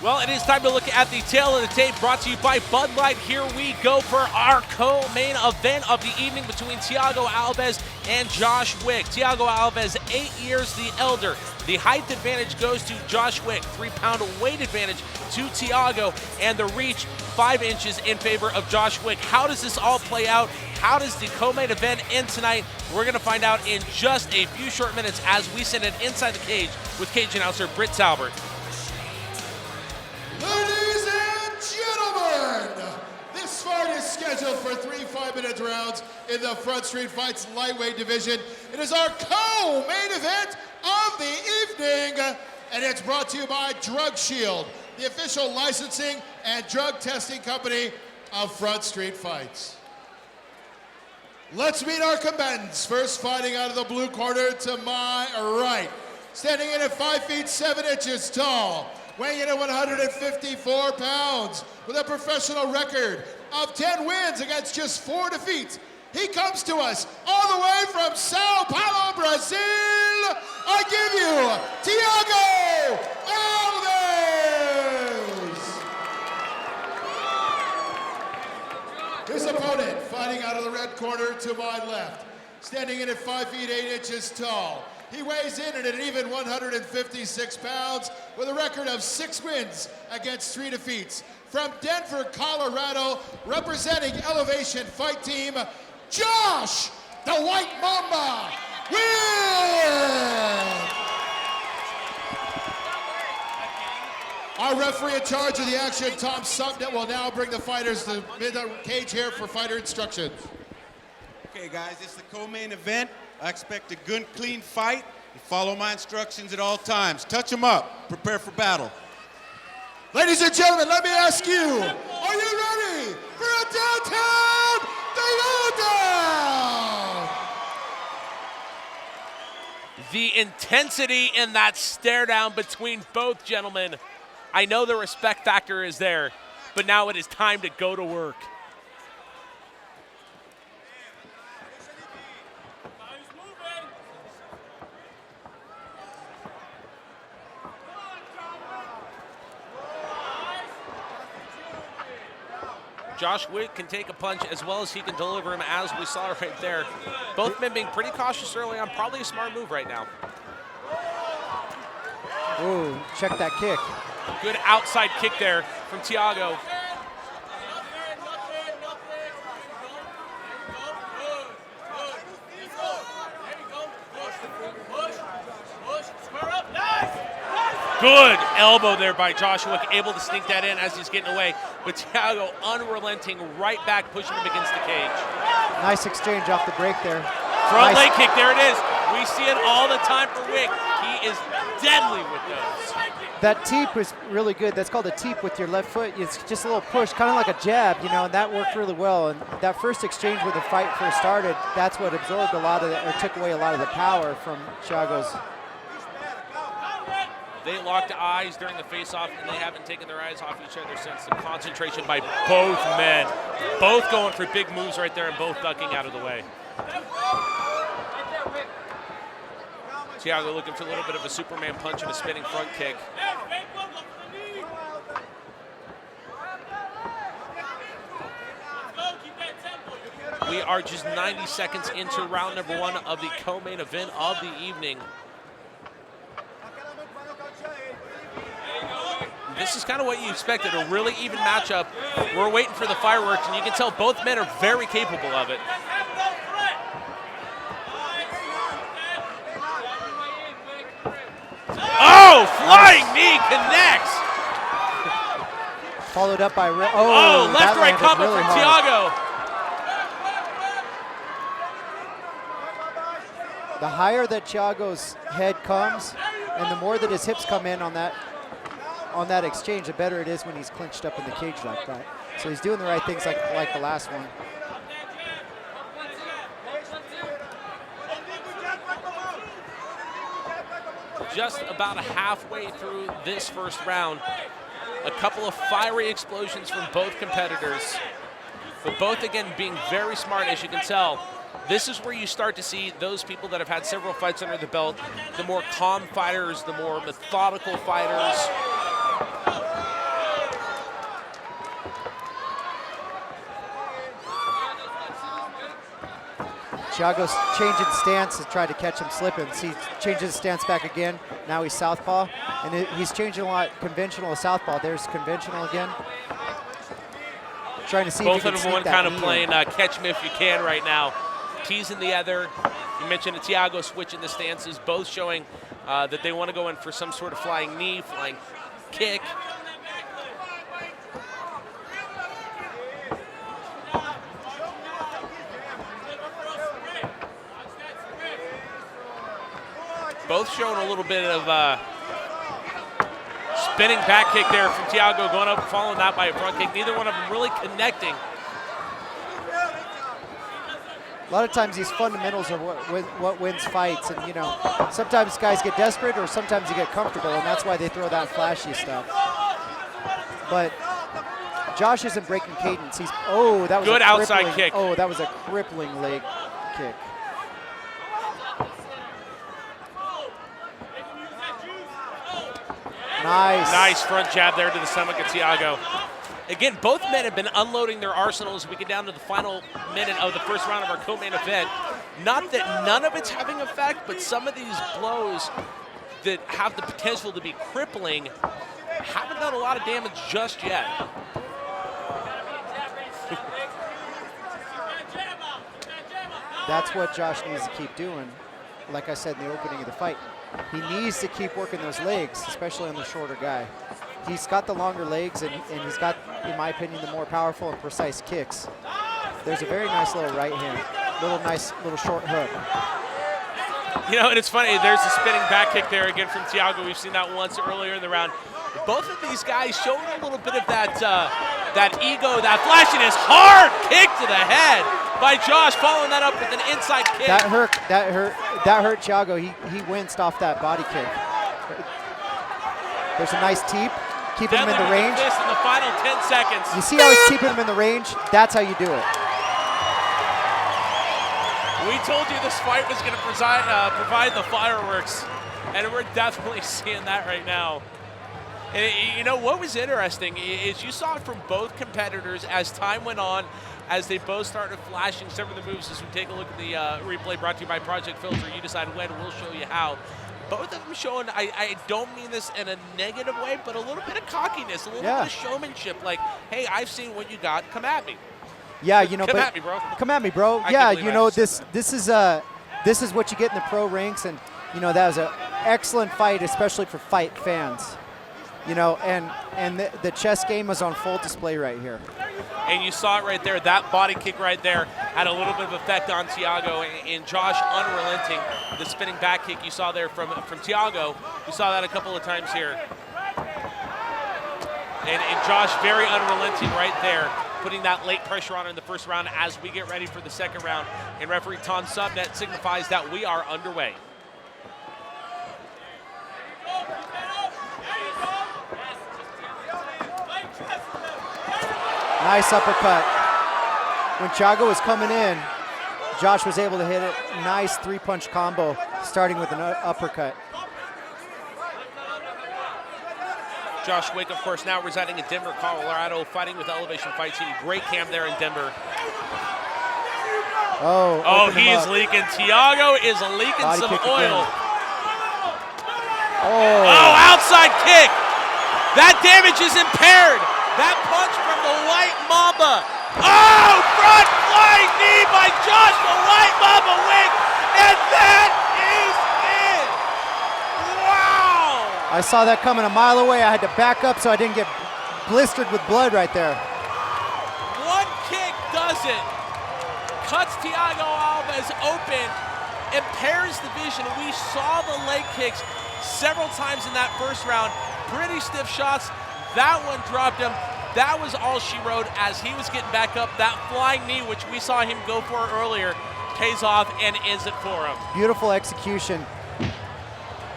Well, it is time to look at the tail of the tape brought to you by Bud Light. Here we go for our co-main event of the evening between Thiago Alves and Josh Wick. Thiago Alves, 8 years the elder. The height advantage goes to Josh Wick, 3-pound weight advantage to Thiago, and the reach 5 inches in favor of Josh Wick. How does this all play out? How does the co-main event end tonight? We're going to find out in just a few short minutes as we send it inside the cage with cage announcer Britt Talbert. Ladies and gentlemen, this fight is scheduled for 3 5-minute rounds in the Front Street Fights lightweight division. It is our co-main event of the evening, and it's brought to you by Drug Shield, the official licensing and drug testing company of Front Street Fights. Let's meet our combatants. First, fighting out of the blue corner to my right, standing in at 5 feet 7 inches tall, weighing in at 154 pounds, with a professional record of 10 wins against just 4 defeats. He comes to us all the way from Sao Paulo, Brazil. I give you Thiago Alves. His opponent, fighting out of the red corner to my left, standing in at 5 feet 8 inches tall. He weighs in at an even 156 pounds with a record of 6 wins against 3 defeats. From Denver, Colorado, representing Elevation Fight Team, Josh, the White Mamba, Wick! Our referee in charge of the action, Tom Sutton, will now bring the fighters to the cage here for fighter instructions. Okay, guys, it's the co-main event. I expect a good, clean fight. You follow my instructions at all times. Touch them up. Prepare for battle. Ladies and gentlemen, let me ask you, are you ready for a downtown throwdown? The intensity in that stare down between both gentlemen. I know the respect factor is there, but now it is time to go to work. Josh Wick can take a punch as well as he can deliver him, as we saw right there. Both men being pretty cautious early on, probably a smart move right now. Ooh, check that kick. Good outside kick there from Thiago. Good elbow there by Joshua, able to sneak that in as he's getting away. But Thiago unrelenting, right back, pushing him against the cage. Nice exchange off the break there. Front Nice. leg kick, there it is. We see it all the time for Wick. He is deadly with those. That teep was really good. That's called a teep with your left foot. It's just a little push, kind of like a jab, you know, and that worked really well. And that first exchange where the fight first started, that's what absorbed a lot of the, or took away a lot of the power from Thiago's. They locked eyes during the face-off, and they haven't taken their eyes off each other since. Some concentration by both men. Both going for big moves right there and both ducking out of the way. Thiago looking for a little bit of a Superman punch and a spinning front kick. We are just 90 seconds into round number 1 of the co-main event of the evening. This is kind of what you expected, a really even matchup. We're waiting for the fireworks, and you can tell both men are very capable of it. Oh, flying knee connects. Followed up by, oh left right combo really from hard. Thiago. The higher that Thiago's head comes, and the more that his hips come in on that exchange, the better it is when he's clinched up in the cage like that. So he's doing the right things like the last one. Just about halfway through this first round. A couple of fiery explosions from both competitors, but both again being very smart, as you can tell. This is where you start to see those people that have had several fights under the belt, the more calm fighters, the more methodical fighters. Thiago's changing stance to try to catch him slipping. See, he changes his stance back again. Now he's southpaw, and he's changing a lot. Conventional to southpaw. There's conventional again. Trying to see both if he can of them sneak one that kind of knee playing in. catch me if you can right now. Teasing the other. You mentioned Thiago switching the stances, both showing that they want to go in for some sort of flying knee, flying kick. Both showing a little bit of spinning back kick there from Thiago, going up, following that by a front kick. Neither one of them really connecting. A lot of times these fundamentals are what wins fights, and you know, sometimes guys get desperate or sometimes you get comfortable, and that's why they throw that flashy stuff. But Josh isn't breaking cadence. He's that was good a outside kick. Oh, that was a crippling leg kick. Nice front jab there to the stomach of Thiago. Again, both men have been unloading their arsenals as we get down to the final minute of the first round of our co-main event. Not that none of it's having effect, but some of these blows that have the potential to be crippling haven't done a lot of damage just yet. That's what Josh needs to keep doing. Like I said in the opening of the fight, he needs to keep working those legs, especially on the shorter guy. He's got the longer legs, and he's got, in my opinion, the more powerful and precise kicks. There's a very nice little right hand, nice little short hook. You know, and it's funny, there's a spinning back kick there again from Thiago. We've seen that once earlier in the round. Both of these guys showing a little bit of that ego, that flashiness. Hard kick to the head by Josh, following that up with an inside kick. That hurt Thiago. He winced off that body kick. There's a nice teep, keeping him in the range. Fist in the final 10 seconds. You see how he's keeping him in the range? That's how you do it. We told you this fight was going to provide the fireworks, and we're definitely seeing that right now. And you know what was interesting is you saw it from both competitors as time went on, as they both started flashing some of the moves. As we take a look at the replay brought to you by Project Filter, you decide when, we'll show you how. Both of them showing, I don't mean this in a negative way, but a little bit of cockiness, a little bit of showmanship. Like, hey, I've seen what you got. Come at me. Yeah, you know, come at me, bro. Come at me, bro. Yeah, you know, this is what you get in the pro ranks, and you know that was an excellent fight, especially for fight fans. You know, and the chess game was on full display right here. And you saw it right there. That body kick right there had a little bit of effect on Thiago, and Josh unrelenting. The spinning back kick you saw there from Thiago. You saw that a couple of times here. And Josh very unrelenting right there, putting that late pressure on in the first round as we get ready for the second round. And referee Tom Subnet signifies that we are underway. Nice uppercut. When Thiago was coming in, Josh was able to hit it. Nice three-punch combo, starting with an uppercut. Josh Wick, of course, now residing in Denver, Colorado, fighting with Elevation Fight Team. Great camp there in Denver. Oh, he's leaking. Thiago is leaking body some kick oil. again. Oh, outside kick. That damage is impaired. That punch from the White Mamba. Oh, front flying knee by Josh, the White Mamba Wick. And that is it. Wow. I saw that coming a mile away. I had to back up so I didn't get blistered with blood right there. One kick does it. Cuts Thiago Alves open, impairs the vision. We saw the leg kicks several times in that first round. Pretty stiff shots. That one dropped him. That was all she wrote as he was getting back up. That flying knee, which we saw him go for earlier, pays off and ends it for him. Beautiful execution.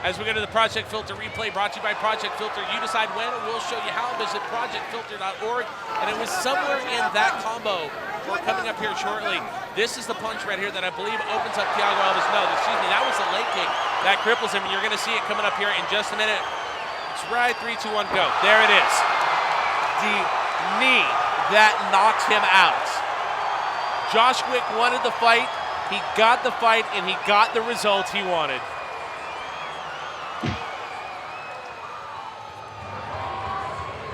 As we go to the Project Filter replay brought to you by Project Filter, you decide when, and we'll show you how. Visit projectfilter.org. And it was somewhere in that combo. We're coming up here shortly. This is the punch right here that I believe opens up Thiago Alves. No, excuse me, that was the leg kick that cripples him. And you're going to see it coming up here in just a minute. It's right, 3, 2, 1, go. There it is. The knee that knocked him out. Josh Wick wanted the fight. He got the fight, and he got the result he wanted.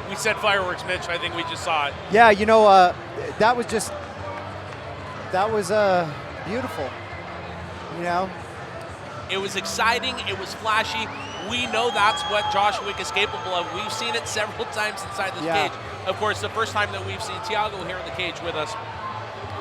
We said fireworks, Mitch. I think we just saw it. Yeah, you know, that was beautiful, you know. It was exciting. It was flashy. We know that's what Josh Wick is capable of. We've seen it several times inside this cage. Of course, the first time that we've seen Thiago here in the cage with us.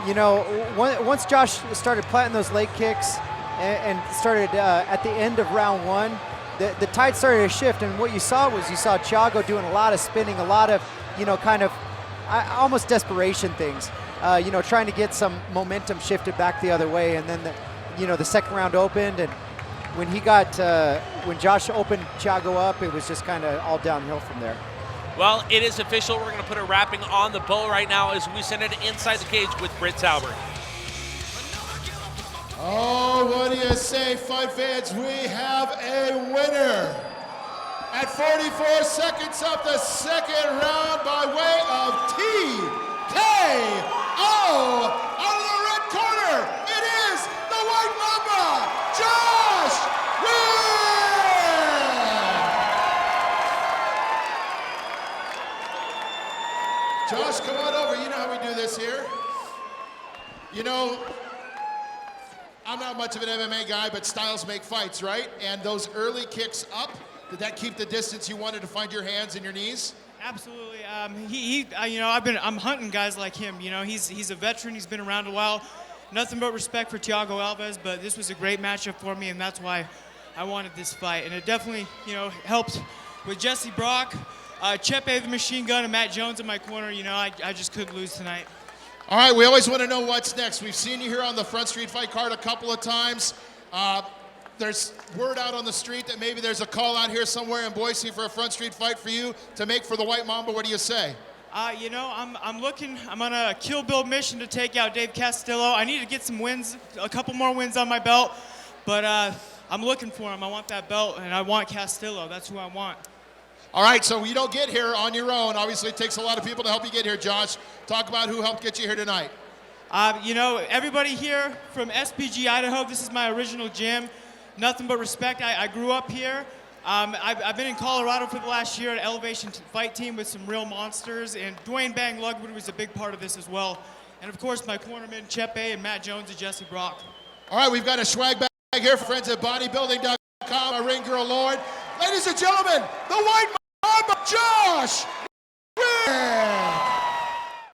You know, once Josh started planting those leg kicks and started at the end of round one, the tide started to shift, and what you saw Thiago doing a lot of spinning, a lot of, you know, kind of almost desperation things, you know, trying to get some momentum shifted back the other way. And then, the second round opened, and when when Josh opened Thiago up, it was just kind of all downhill from there. Well, it is official. We're going to put a wrapping on the bow right now as we send it inside the cage with Britt Talbert. Oh, what do you say, fight fans? We have a winner. At 44 seconds of the second round by way of TKO. Out of the red corner, it is the White Mamba, Josh Wick! Josh, come on over. You know how we do this here. You know, I'm not much of an MMA guy, but styles make fights, right? And those early kicks up, did that keep the distance you wanted to find your hands and your knees? Absolutely. I'm hunting guys like him. You know, he's a veteran. He's been around a while. Nothing but respect for Thiago Alves, but this was a great matchup for me, and that's why I wanted this fight. And it definitely, helped with Jesse Brock, Chepe the Machine Gun, and Matt Jones in my corner. You know, I just couldn't lose tonight. All right, we always want to know what's next. We've seen you here on the Front Street Fight card a couple of times. There's word out on the street that maybe there's a call out here somewhere in Boise for a Front Street Fight for you to make for the White Mamba. What do you say? I'm on a Kill Bill mission to take out Dave Castillo. I need to get some wins, a couple more wins on my belt, but I'm looking for him. I want that belt, and I want Castillo. That's who I want. All right, so you don't get here on your own. Obviously, it takes a lot of people to help you get here, Josh. Talk about who helped get you here tonight. Everybody here from SPG Idaho, this is my original gym. Nothing but respect. I grew up here. I've been in Colorado for the last year at Elevation Fight Team with some real monsters, and Dwayne Bang Lugwood was a big part of this as well. And of course, my cornermen, Chepe and Matt Jones and Jesse Brock. All right, we've got a swag bag here for friends at bodybuilding.com, a ring girl Lord. Ladies and gentlemen, the White Mamba, Josh Wick!